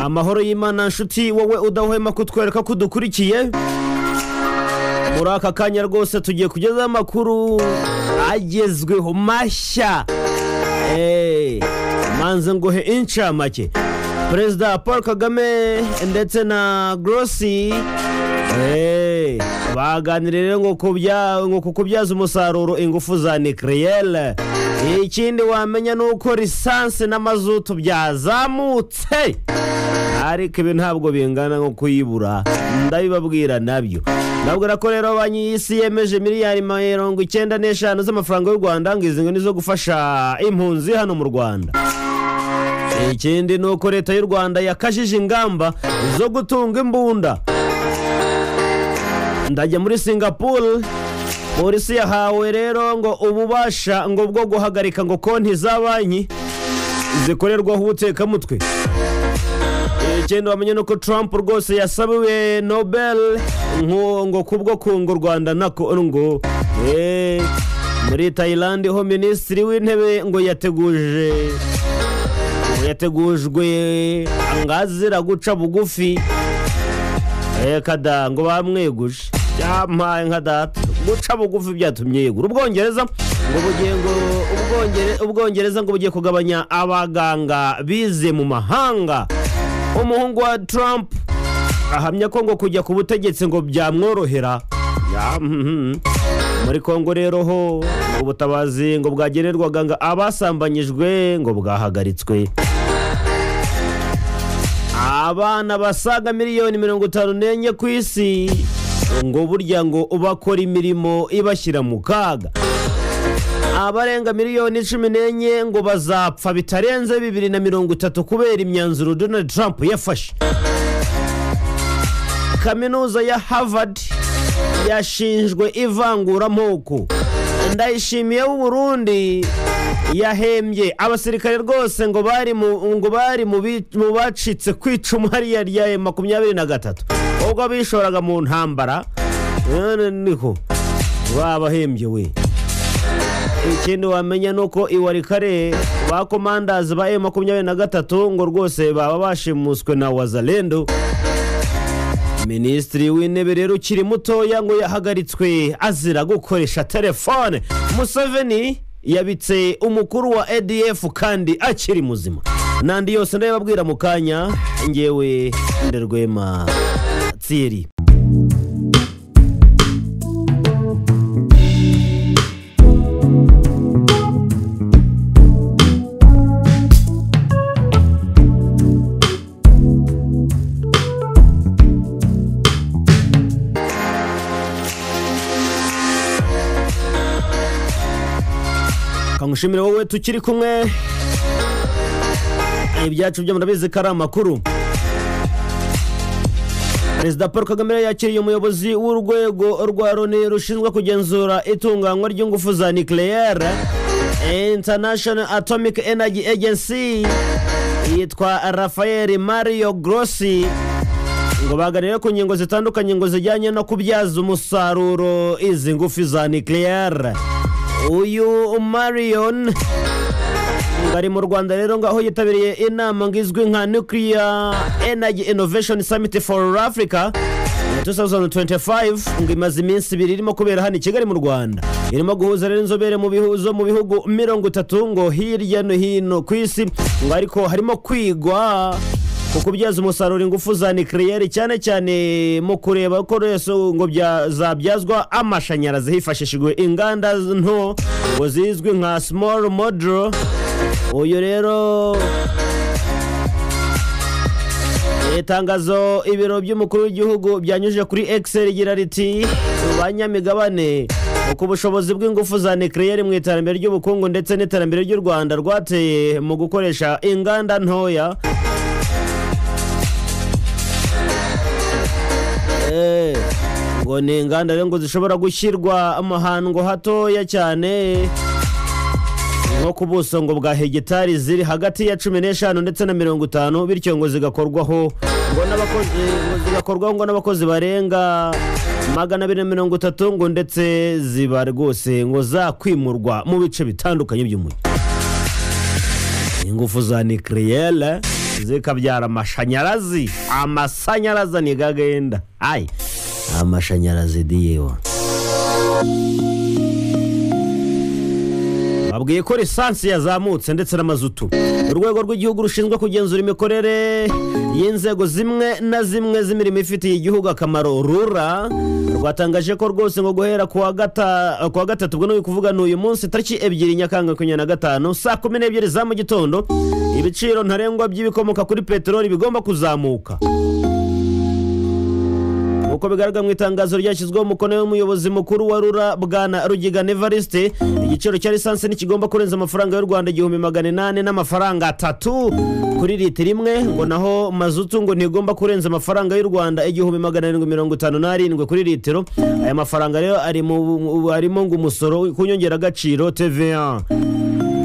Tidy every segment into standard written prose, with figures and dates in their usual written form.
amahoro y'Imana nshuti wowe udahwema kutwereka kudukurikiye muri aka kanya rwose tugiye kugeza amakuru agezweho mashya manze nguhe incamake. Perezida Paul Kagame ndetse na Grossi baganirire ngo kubyaza umusaruro ingufu za nucleaire. Ikindi wamenya nuko lisansi n'amazutu byazamutse, ariko ibi ntabwo bingana nko kuyibura, ndabibabwira nabyo. Nabwira ko rero banki y'isi yemeje miliyari 95 z'amafaranga y'u Rwanda ngizingo nizo gufasha impunzi hano mu Rwanda. Ikindi nuko leta y'u Rwanda yakajije ingamba zo gutunga imbunda. Ndajya muri Singapore, polisi yahawe rero ngo ububasha ngo bwo guhagarika ngo konti za banki zikorerwaho ubutekamutwe. Ikindi wamenye nuko Trump rwose yasabiwe Nobel ngo kubwo kunga u Rwanda nako ngo muri Thailand ho minisitiri w'intebe ngo yategujwe angazira guca bugufi kada ngo bamweguje yamaye nka data guca bugufi byatumye yegura. Ubwongereza ngo bugiye kugabanya abaganga bize mu mahanga. Umuhungu wa Trump ahamya ko ngo kujya ku butegetsi ngo byamworohera. Muri Kongo rero ho ubutabazi ngo bwagererwaga ngo abasambanyijwe ngo bwahagaritswe. Abana basaga miliyoni 54 ku isi ngo burya ngo bakora imirimo ibashyira mu kaga. Abarenga miliyoni 14 ngo bazapfa bitarenze 2030 kubera imyanzuro Donald Trump yafashe. Kaminuza ya Harvard yashinjwe ivanguramoko. Ndayishimiye w'u Burundi yahembye abasirikare rwose ngo bari mu bacitse kwicumu hariya rya 23 ubwo bishoraga mu ntambara niko babahembye we. Ikindi wamenya nuko iwarikare ba commanders ba 23 ngo rwose baba bashimuswe na Wazalendo. Minisitiri w'intebe rero ukiri mutoya ngo yahagaritswe azira gukoresha telefone. Museveni yabitse umukuru wa ADF kandi akiri muzima. Nandi yose ndababwira mu kanya, ngewe Nderwema Thierry. Kangushimire wowe tukiri kumwe, ibyacu byo murabizi kari amakuru. Perezida Paul Kagame yakiriye umuyobozi w'urwego rwa Loni rushinzwe kugenzura itunganywa ry'ingufu za nucleaire, International Atomic Energy Agency, yitwa Rafael Mario Grossi. Ngo baganire ku ngingo zitandukanye ngo zijyanye no kubyaza umusaruro izi ngufu za nucleaire. Uyu Marion ngari mu Rwanda rero ngaho yitabiriye inama ngizwe nka Nuclear Energy Innovation Summit for Africa 2025 ngimaze iminsi 2 irimo kubera hano i Kigali mu Rwanda. Irimo guhuza rero inzobere mu bihugu 30 ngo hirya no hino ku isi, ngo ariko harimo kwigwa kubyaza umusaruro ingufu za nucleaire cyane cyane mu kureba ko reso ngo zabyazwa amashanyarazi hifashishijwe inganda nto ngo zizwi nka small modular. Uyu rero itangazo ibiro by'umukuru w'igihugu byanyujije kuri Excel igira riti banyamigabane uko ubushobozi bw'ingufu za nucleaire mu iterambere ry'ubukungu ndetse n'iterambere ry'u Rwanda rwateye mu gukoresha inganda ntoya. Ngo ni inganda rero ngo zishobora gushyirwa amahango hatoya cyane nko ku buso ngo bwa hegitari ziri hagati ya 15 ndetse na 50, bityo ngo zigakorwaho ngo n'abakozi barenga 230 ngo ndetse ziba rwose ngo zakwimurwa mu bice bitandukanye by'umujyi. Ingufu za nucleaire zikabyara amashanyarazi ni gagenda amashanyarazi diyewa babwiye ko lisansi yazamutse ndetse n'amazutu. Urwego rw'igihugu rushinzwe kugenzura imikorere y'inzego zimwe na zimwe z'imirimo ifitiye igihugu akamaro RURA rwatangaje ko rwose ngo guhera kuwa gatatu ubwo n'uyu kuvuga n'uyu munsi tariki 2 Nyakanga 2025 saa 12 za mu gitondo ibiciro ntarengwa by'ibikomoka kuri peteroli bigomba kuzamuka. Uko bigaragara mu itangazo ryashyizweho umukono w'umuyobozi mukuru wa RURA Bwana Rugigana Evariste, igiciro cya lisansi nikigomba kurenza amafaranga y'u Rwanda 1800 n'amafaranga 3 kuri litiro imwe, ngo naho mazutu ngo ntigomba kurenza amafaranga y'u Rwanda 1757 kuri litiro. Aya mafaranga rero arimo ngo umusoro kunyongera agaciro TVA,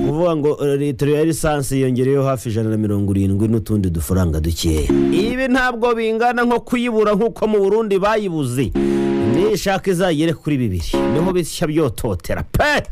uvuga ngo litiro ya lisansi yongereyeho hafi 170 n'utundi dufaranga dukeya. Ibi ntabwo bingana nko kuyibura nk'uko mu Burundi bayibuze, nishaka izagere kuri 2 niho bishya byototera pe.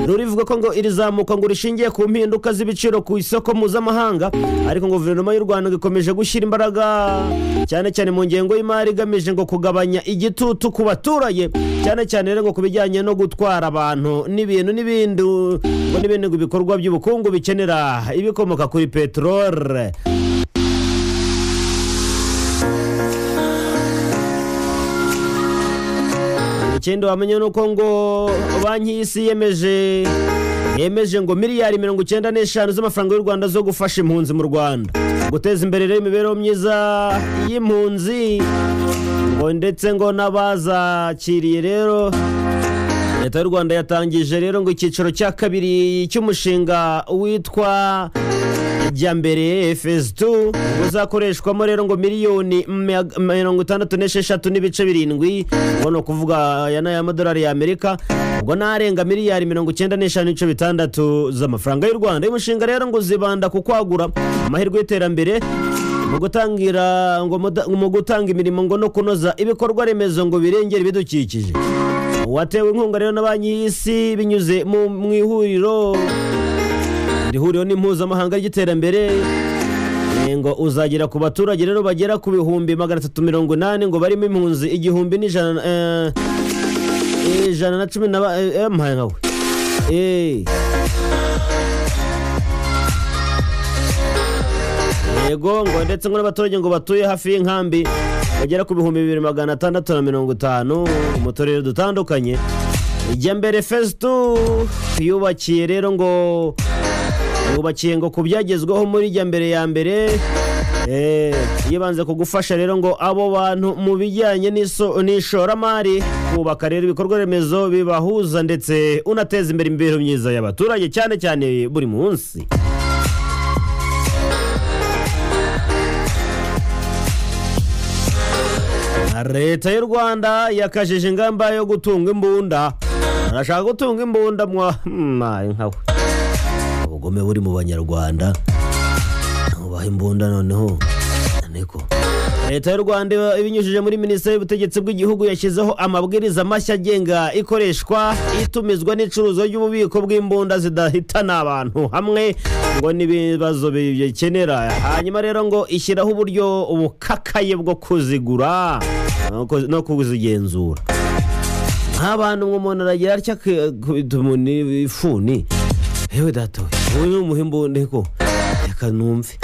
Rurivuga ko ngo irizamuka ngo rishingiye ku mpinduka z'ibiciro ku isoko mpuzamahanga, ariko ngo guverinoma y'u Rwanda ikomeje gushyira imbaraga cyane cyane mu ngengo y'imari igamije ngo kugabanya igitutu ku baturage, cyane cyane ngo kubijyanye no gutwara abantu n'ibindi ngo bikorwa by'ubukungu bikenera ibikomoka kuri peteroli. Ikindi wamenye nuko ngo banki y'isi yemeje ngo miliyari 95 z'amafaranga y'u Rwanda zo gufasha impunzi mu Rwanda, guteza imbere rero imibereho myiza y'impunzi ngo ndetse ngo n'abazakiriye. Rero Leta y'u Rwanda yatangije rero ngo icyiciro cya 2 cy'umushinga witwa Jambere FS2 uzakoreshwamo rero ngo miliyoni 66.7 ubona kuvuga ya madolari ya Amerika, ubwo narenga miliyari 95.6 z'amafaranga y'u Rwanda. Uyu mushinga rero ngo zibanda ku kwagura amahirwe y'iterambere mu gutanga imirimo ngo no kunoza ibikorwa remezo ngo birengere ibidukikije. Watewe inkunga rero na banki y'isi binyuze mu ihuriro n'impuzamahanga ry'iterambere, ngo uzagira ku baturage rero bagera ku 380 ngo barimo impunzi 1,110 yego ngo ndetse ngo n'abaturage ngo batuye hafi y'inkambi bagera ku 2650 mu turere dutandukanye. Ijyambere FS2 yubakiye rero ngo ku byagezweho muri Ijyambere ya mbere, yibanze ku gufasha rero ngo abo bantu mu bijyanye n'ishoramari, kubaka rero ibikorwa remezo bibahuza ndetse unateza imbere imibereho myiza y'abaturage cyane cyane buri munsi. Leta y'u Rwanda yakajije ingamba yo gutunga imbunda. Arashaka gutunga imbunda nkawe ubugome buri mu banyarwanda, ubaha imbunda noneho niko. Leta y'u Rwanda ibinyujije muri Minisiteri y'Ubutegetsi bw'igihugu yashyizeho amabwiriza mashya agenga ikoreshwa, itumizwa n'icuruzwa ry'ububiko bw'imbunda zidahitana abantu hamwe ngo n'ibibazo bikenera. Hanyuma rero ngo ishyiraho uburyo ubukakaye bwo kuzigura no kuzigenzura. Nk'abantu umuntu aragira atya kutumuni ifuni, hewe datowe uyu umuhimbunde ko reka numve.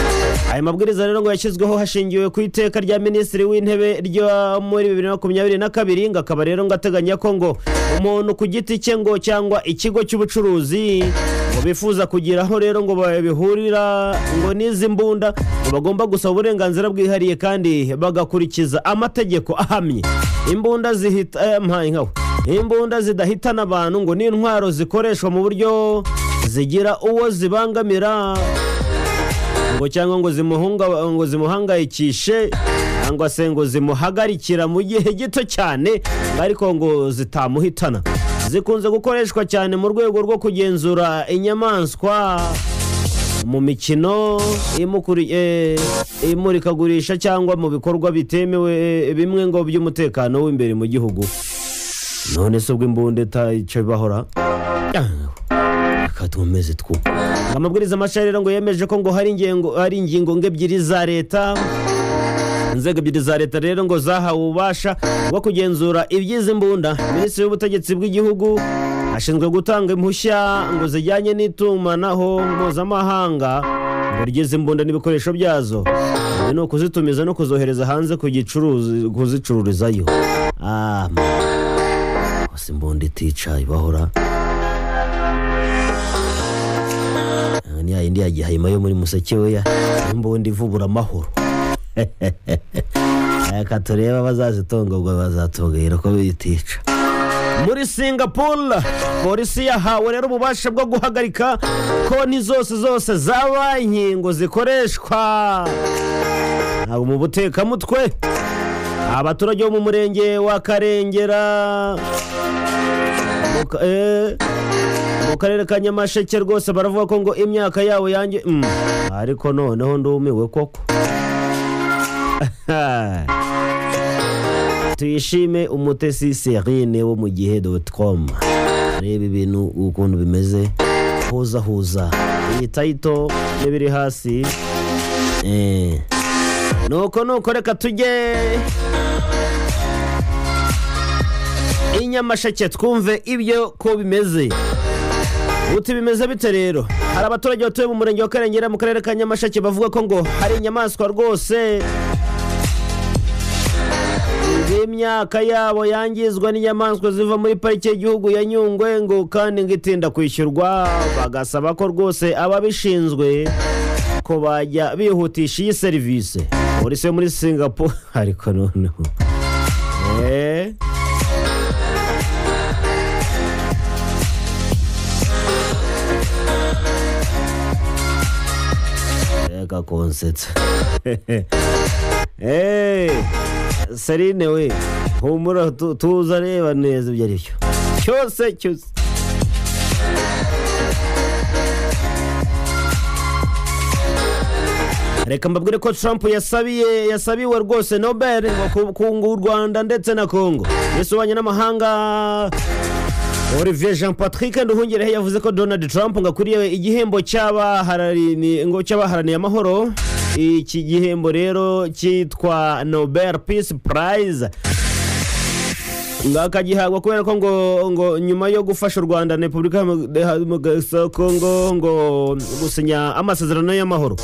Aya mabwiriza rero ngo yashyizweho hashingiwe ku iteka rya Minisitiri w'Intebe ryo muri 2022, ngakaba rero ngateganya ko ngo umuntu ku giti cye ngo cyangwa ikigo cy'ubucuruzi ngo bifuza kugiraho rero ngo babihurira ngo n'izi mbunda ngo bagomba gusaba uburenganzira bwihariye kandi bagakurikiza amategeko ahamye. Imbunda zidahitana abantu ngo n'intwaro zikoreshwa mu buryo zigira uwo zibangamira ngo cyangwa ngo zimuhangayikishe cyangwa se ngo zimuhagarikira mu gihe gito cyane, ariko ngo zitamuhitana. Zikunze gukoreshwa cyane mu rwego rwo kugenzura inyamaswa mu mikino, imurikagurisha cyangwa mu bikorwa bitemewe bimwe ngo by'umutekano w'imbere mu gihugu. None se ubwo imbunda itayice bahora katumeze two amabwiriza mashya rero ngo yemeje ko ngo hari ingingo ebyiri za leta inzego ebyiri za leta rero ngo zahawe ububasha bwo kugenzura ibyizi mbunda. Minisitiri w'ubutegetsi bw'igihugu ashinzwe gutanga impushya ngo zijyanye n'itumanaho mpuzamahanga ngo ry'izi mbunda n'ibikoresho byazo no kuzitumiza no kuzohereza hanze kuzicururizayo. Hose imbunda itica ibahora ni yindi yagihayima yo muri Museke we imbunda ivubura amahoro. Aka tureba bazazitonga ubwo bazatubwira ko bitica. Muri Singapore polisi yahawe rero ububasha bwo guhagarika konti zose za banki ngo zikoreshwa mu butekamutwe. Abaturage bo mu murenge wa Karengera mu karere ka Nyamasheke rwose baravuga ko ngo imyaka yabo yanjye ariko noneho ndumiwe koko. Tuyishime Umutesi Serine wo mu gihe.com reba ibintu ukuntu bimeze huza iyi title n'ibiri hasi nuko reka tujye Inyamasheke twumve ibyo ko bimeze. Uti bimeze bite rero? Hari abaturage batuye mu murenge wa Karengera mu karere ka Nyamasheke bavuga ko ngo hari inyamaswa rwose imyaka yabo yangizwa n'inyamaswa ziva muri parike y'igihugu ya Nyungwe ngo kandi ngitinda kwishyurwa. Bagasaba ko rwose ababishinzwe ko bajya bihutisha iyi serivisi. Polisi yo muri Singapore ariko noneho reka konsetsa Serine we humura tuza reba neza ibyo aribyo cyose. Reka mbabwire ko Trump yasabiwe rwose Nobel ngo kunga u Rwanda ndetse na Congo. Yesobanye n'amahanga Olivier Jean Patrick Nduhungirehe yavuze ko Donald Trump ngo akuriye igihembo cy'abaharaniye amahoro. Iki gihembo rero cyitwa Nobel Peace Prize ngakagihabwa kubera ko ngo nyuma yo gufasha u Rwanda na Repubulika ya Congo ngo gusinya amasezerano y'amahoro.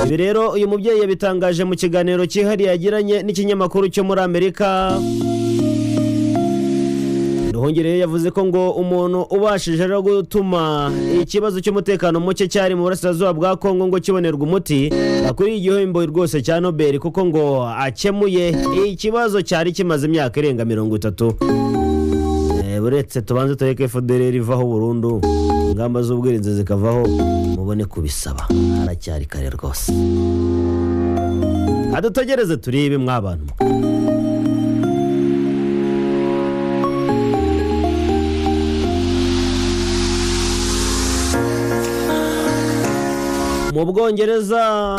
Ibi rero uyu mubyeyi yabitangaje mu kiganiro cyihariye yagiranye n'ikinyamakuru cyo muri Amerika. Nduhungirehe yavuze ko ngo umuntu ubashije rero gutuma ikibazo cy'umutekano muke cyari mu burasirazuba bwa Congo ngo kibonerwa umuti akuri igihembo rwose cya Nobel kuko ngo akemuye ikibazo cyari kimaze imyaka irenga 30. Buretse tubanze tureke FDLR ivaho burundu ingamba z'ubwirinzi zikavaho mubone kubisaba aracyari kare rwose. Adutegereze turibe mwabantu. Mu Bwongereza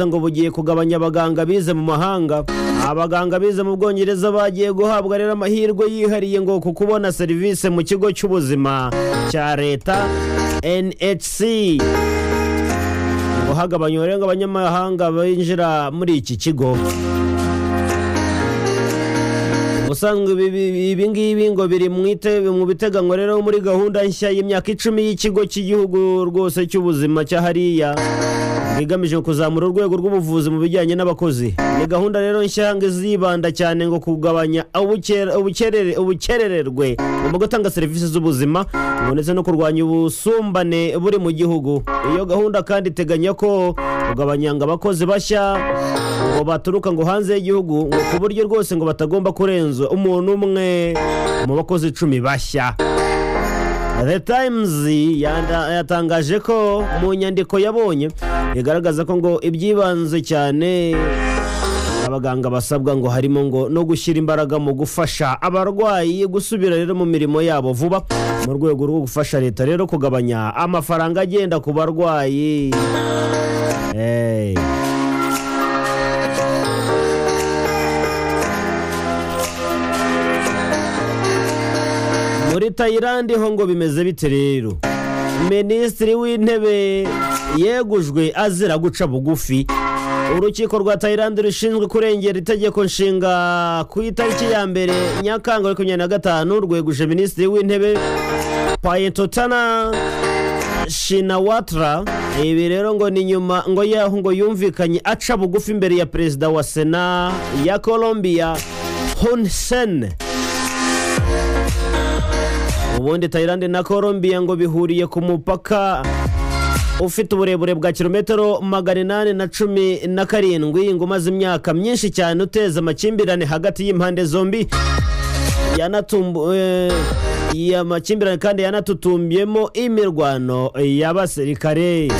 ngo bugiye kugabanya abaganga bize mu mahanga. Abaganga bize mu Bwongereza bagiye guhabwa rero amahirwe yihariye ngo kubona serivisi mu kigo cy'ubuzima cya leta NHC. Ngo hagabanywa rero abanyamahanga binjira muri iki kigo. Ubusanzwe ibi ngibi ngo biri mu biteganywa rero muri gahunda nshya y'imyaka 10 y'ikigo cy'igihugu rwose cy'ubuzima cya hariya igamije kuzamura urwego rw'ubuvuzi mu bijyanye n'abakozi. Ni gahunda rero nshya zibanda cyane ngo kugabanya ubukerererwe mu gutanga serivisi z'ubuzima ndetse no kurwanya ubusumbane buri mu gihugu. Iyo gahunda kandi iteganya ko kugabanya abakozi bashya ngo baturuka ngo hanze y'igihugu ngo ku buryo rwose ngo batagomba kurenza umuntu umwe mu bakozi 10 bashya. The Times yatangaje ko mu nyandiko yabonye igaragaza ko ngo ibyibanze cyane abaganga basabwa ngo harimo ngo no gushyira imbaraga mu gufasha abarwayi gusubira rero mu mirimo yabo vuba mu rwego rwo gufasha leta rero kugabanya amafaranga agenda ku barwayi. Muri Thailand ho ngo bimeze bite rero? minisitiri w'intebe yegujwe azira guca bugufi. Urukiko rwa Thailand rushinzwe kurengera itegeko nshinga ku itariki ya mbere Nyakanga 2025 rweguje minisitiri w'intebe Paetongtarn Shinawatra. Ibi rero ngo ni nyuma ngo yaho ngo yumvikanye aca bugufi imbere ya perezida wa Sena ya Colombia Hun Sen. Ubundi Thailand na Colombia ngo bihuriye ku mupaka ufite uburebure bwa kilometero 817 ngo maze imyaka myinshi cyane uteza amakimbirane hagati y'impande zombi. Amakimbirane kandi yanatutumbyemo imirwano y'abasirikare.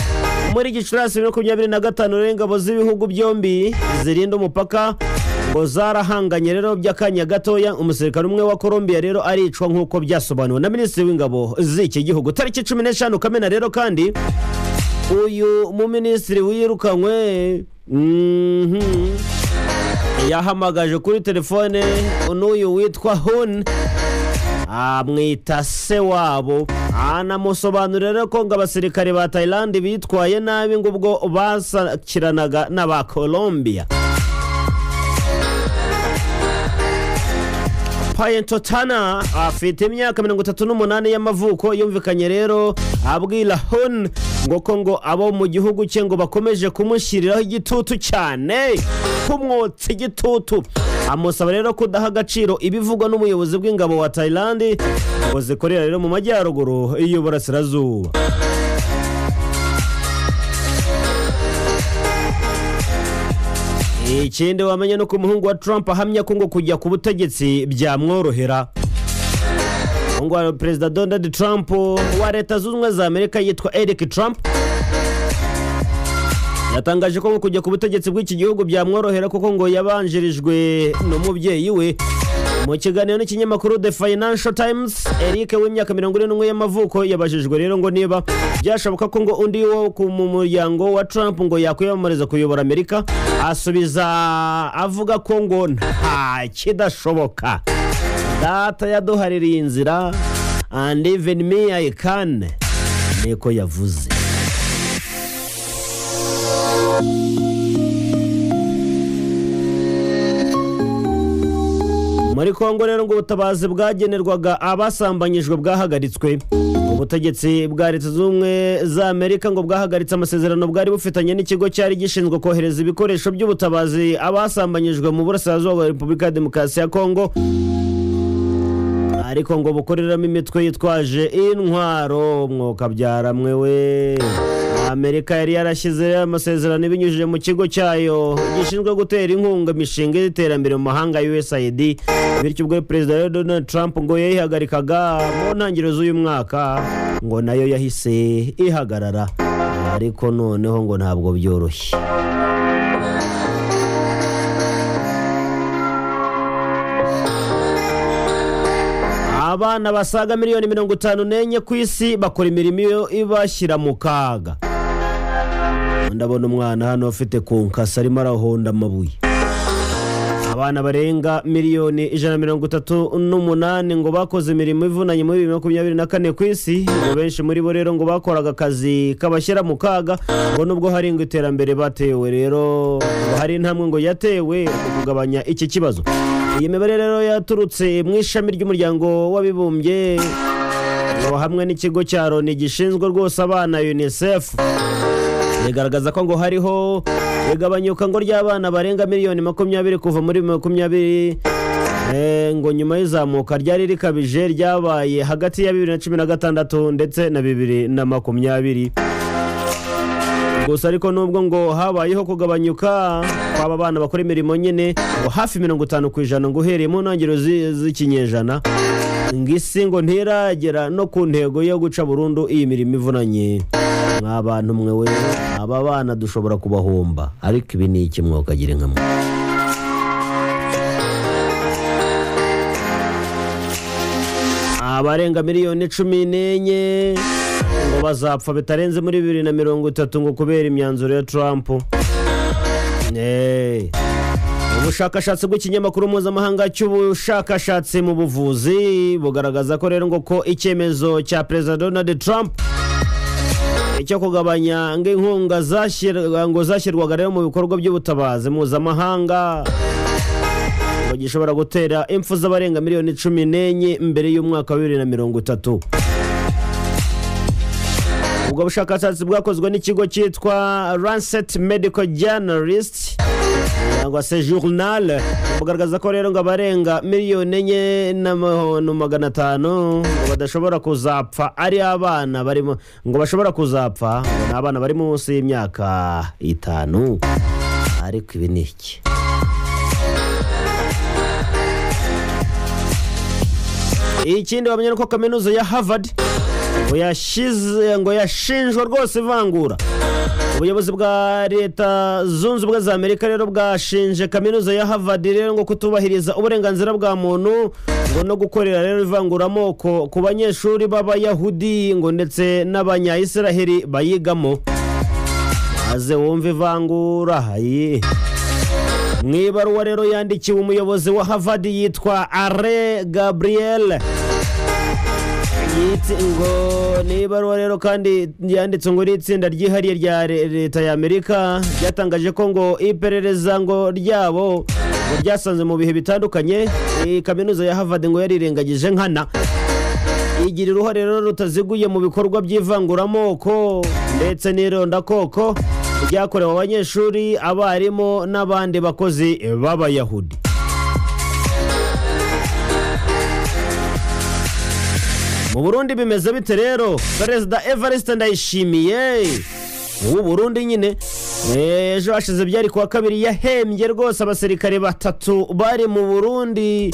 Muri Gicurasi 2025 ingabo z'ibihugu byombi zirinda umupaka ngo zarahanganye rero by'akanya gatoya. Umusirikare umwe wa Colombia rero aricwa nk'uko byasobanuwe na minisitiri w'ingabo z'iki gihugu. Tariki 15 Kamena rero kandi uyu mu minisitiri wirukanywe yahamagaje kuri telefone n'uyu witwa Hun, amwita se wabo, anamusobanurira ko ngo abasirikare ba Thailand bitwaye nabi ngo ubwo basakiranaga n'aba Colombia. Paetongtarn afite imyaka 38 y'amavuko. Yumvikanye rero abwira Hun ngo abo mu gihugu cye ngo bakomeje kumushyiriraho igitutu cyane, kumwotsa igitutu. Amusaba rero kudaha agaciro ibivugwa n'umuyobozi bw'ingabo wa Thailand ngo zikorera rero mu majyaruguru y'uburasirazuba. Ikindi wamenye no ku muhungu wa Trump ahamya ko ngo kujya ku butegetsi byamworohera. Ngo Perezida Donald Trump wa Leta Zunze Ubumwe za Amerika yitwa Eric Trump yatangaje ko kujya ku butegetsi bw'iki gihugu byamworohera kuko ngo yabanjirijwe n'umubyeyi we. Mu kiganiro n'ikinyamakuru The Financial Times, Eric w'imyaka 41 y'amavuko yabajijwe rero ngo niba byashoboka ko ngo undi wo mu muryango wa Trump ngo yakwiyamamariza kuyobora Amerika. Asubiza avuga ko ngo nta kidashoboka, data yaduhaririye inzira and even me I can, niko yavuze. Muri Kongo rero ngo ubutabazi bwagenerwaga abasambanyijwe bwahagaritswe. Ubutegetsi bwa Leta Zunze Ubumwe za Amerika ngo bwahagaritse amasezerano bwari bufitanye n'ikigo cyari gishinzwe kohereza ibikoresho by'ubutabazi abasambanyijwe mu burasirazuba bwa Repubulika ya Demokarasi ya Kongo, ariko ngo bukoreramo imitwe yitwaje intwaro. Mwuka byaramwe we. Amerika yari yarashyize amasezerano binyujije mu kigo cyayo gishinzwe gutera inkunga imishinga y'iterambere mu mahanga USAID. Bityo ubwo Perezida Donald Trump ngo yayihagarikaga mu ntangiriro z'uyu mwaka ngo nayo yahise ihagarara, ariko noneho ngo ntabwo byoroshye. Abana basaga miliyoni 54 ku isi bakora imirimo ibashyira mu kaga. Ndabona umwana hano ufite konkasa arimo arahonda amabuye. Abana barenga miliyoni 138 ngo bakoze imirimo ivunanye muri 2024 ku isi. Ngo benshi muri bo rero ngo bakoraga akazi kabashyira mu kaga, ngo nubwo hari ngo iterambere batewe rero ngo hari intambwe ngo yatewe kugabanya iki kibazo. Iyi mibare rero yaturutse mu ishami ry'umuryango w'abibumbye hamwe n'ikigo cya Loni gishinzwe rwose abana UNICEF. Bigaragaza ko ngo hariho igabanyuka ngo ry'abana barenga miliyoni 20 kuva muri 20 ngo nyuma y'izamuka ryari rikabije ryabaye hagati ya 2016 ndetse na 2020. Gusa ariko nubwo ngo habayeho kugabanyuka kw'aba bana bakora imirimo nyine ngo hafi 50% ngo uhereye mu ntangiriro z'ikinyejana, ngisi ngo ntiragera no ku ntego yo guca burundu iyi mirimo ivunanye. Nk'abantu mwe we, aba bana dushobora kubahomba, ariko ibi ni iki mwokagira nkamwe. Abarenga miliyoni 14 ngo bazapfa bitarenze muri 2030 ngo kubera imyanzuro ya Trump. Ubushakashatsi bw'ikinyamakuru mpuzamahanga cy'ubushakashatsi mu buvuzi bugaragaza ko rero ngo ko icyemezo cya Perezida Donald Trump icyo kugabanya inkunga zashyirwaga rero mu bikorwa by'ubutabazi mpuzamahanga ngo gishobora gutera impfu z'abarenga miliyoni 14 mbere y'umwaka wa 2030. ubwo bushakashatsi bwakozwe n'ikigo cyitwa Lancet Medical Journalist cyangwa se journal bugaragaza ko rero ngo abarenga miliyoni 4,500 ngo badashobora kuzapfa ari abana barimo ngo bashobora kuzapfa n'abana bari munsi y'imyaka 5. ariko ibi niki ikindi bamenye ko kaminuza ya Harvard ngo yashinjwa rwose ivangura. ubuyobozi bwa leta zunze ubumwe za Amerika rero bwashinje kaminuza ya Harvard rero ngo kutubahiriza uburenganzira bwa muntu ngo no gukorera rero ivanguramoko ku banyeshuri b'abayahudi ngo ndetse n'abanyayisiraheli bayigamo. maze wumva ivangura mwibaruwa rero yandikiwe umuyobozi wa Harvard yitwa Are Gabriel ngo nibaruwa rero kandi yanditse ngo itsinda ryihariye rya leta ya Amerika ryatangaje ko ngo iperereza ngo ryabo ngo ryasanze mu bihe bitandukanye kaminuza ya Harvard ngo yarirengagije nkana igira uruhare rero rutaziguye mu bikorwa by'ivanguramoko ndetse n'irondakoko ryakorewe abanyeshuri abarimu n'abandi bakozi b'abayahudi. mu Burundi bimeze bite rero? Perezida Evariste Ndayishimiye w'u Burundi nyine ejo hashize byari kuwa kabiri yahembye rwose abasirikare 3 bari mu Burundi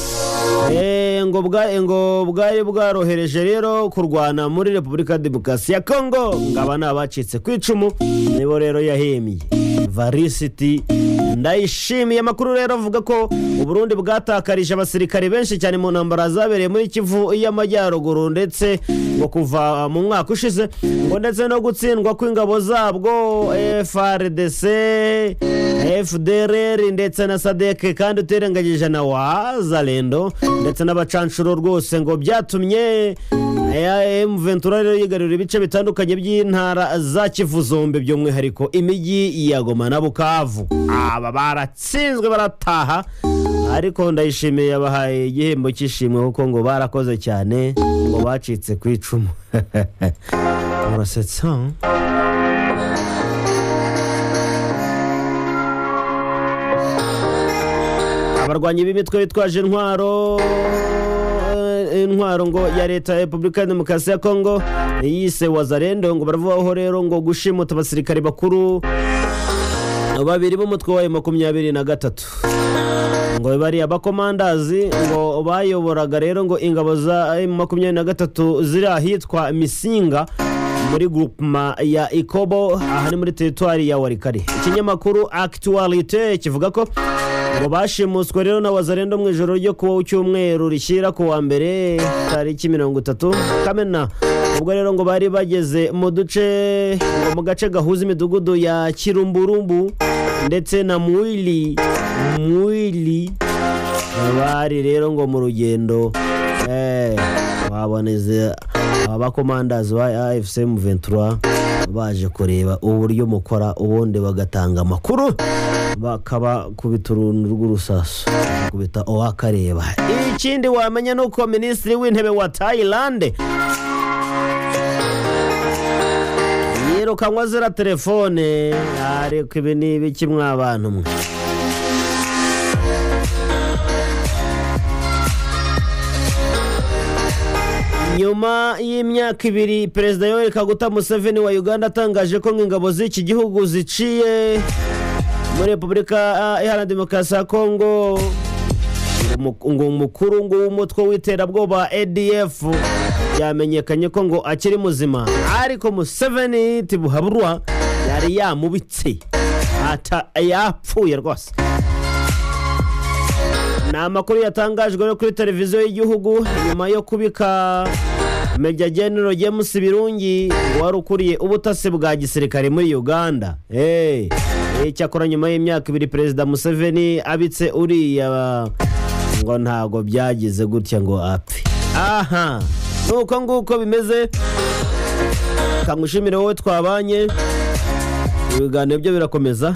ngo bwari bwarohereje rero kurwana muri Repubulika Demokarasi ya Kongo ngaba nabacitse ku icumu nibo rero yahembye. Varisiti Ndayishimiye amakuru rero avuga ko u Burundi bwatakarije abasirikare benshi cyane mu ntambara zabereye muri Kivu y'Amajyaruguru ndetse ngo kuva mu mwaka ushize ngo ndetse no gutsindwa kw'ingabo zabwo FARDC, FDLR ndetse na SADC kandi uterengagije na Wazalendo ndetse n'abacanshuro rwose ngo byatumye M23 rero yigarurira ibice bitandukanye by'intara za Kivu zombi by'umwihariko imijyi ya Goma na Bukavu. aba baratsinzwe barataha ariko Ndayishimiye yabahaye igihembo cy'ishimwe kuko ngo barakoze cyane ngo bacitse ku icumu. Murasetsa abarwanyi b'imitwe bitwaje intwaro ngo ya leta ya Repubulika Demokarasi ya Kongo yise Wazalendo ngo baravugaho rero ngo gushimuta abasirikare bakuru babiri b'umutwe wa 23 ngo bari abakomandazi ngo bayoboraga rero ngo ingabo za 23 ziri ahitwa Misinga muri groupement ya Ikobo aha ni muri territoire ya Warikari. Ikinyamakuru Actualité kivuga ko ngo bashimuswe rero na Wazalendo mu ijoro ryo ku cyumweru rishyira ku wa mbere tariki 30 Kamena. ubwo rero ngo bari bageze mu duce ngo mu gace gahuza imidugudu ya Kirumburumbu ndetse na Mwili bari rero ngo mu rugendo baboneze abakomandazi ba AFC M23 baje kureba uburyo mukora ubundi bagatanga amakuru bakaba kubiturundu rw'urusaso kubita owakareba. Ikindi wamenya nuko Minisitiri w'Intebe wa Thailand yirukanwa zira telefone ariko ibi ni ibiki mw'abantu mwe. Nyuma y'imyaka 2 Perezida Yoweri Kaguta Museveni wa Uganda atangaje ko ingabo z'iki gihugu ziciye muri Repubulika Iharanira Demokarasi ya Kongo ngo umukuru w'umutwe w'iterabwoba ADF yamenyekanye ko ngo akiri muzima ariko Museveni tibuhaburwa yari yamubitse ata yapfuye rwose. Na makuru yatangajwe kuri televiziyo y'igihugu nyuma yo kubika Major General James Birungi wari ukuriye ubutasi bwa gisirikare muri Uganda. Cyakora nyuma y'imyaka 2 Perezida Museveni abitse uriya ngo ntago byagize gutya ngo apfe. Aha nuko nguko bimeze. kangushimire wowe twabanye ibiganiro byo birakomeza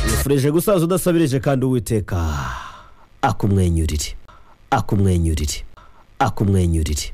yifurije gusaza udasabirije kandi Uwiteka akumwenyurire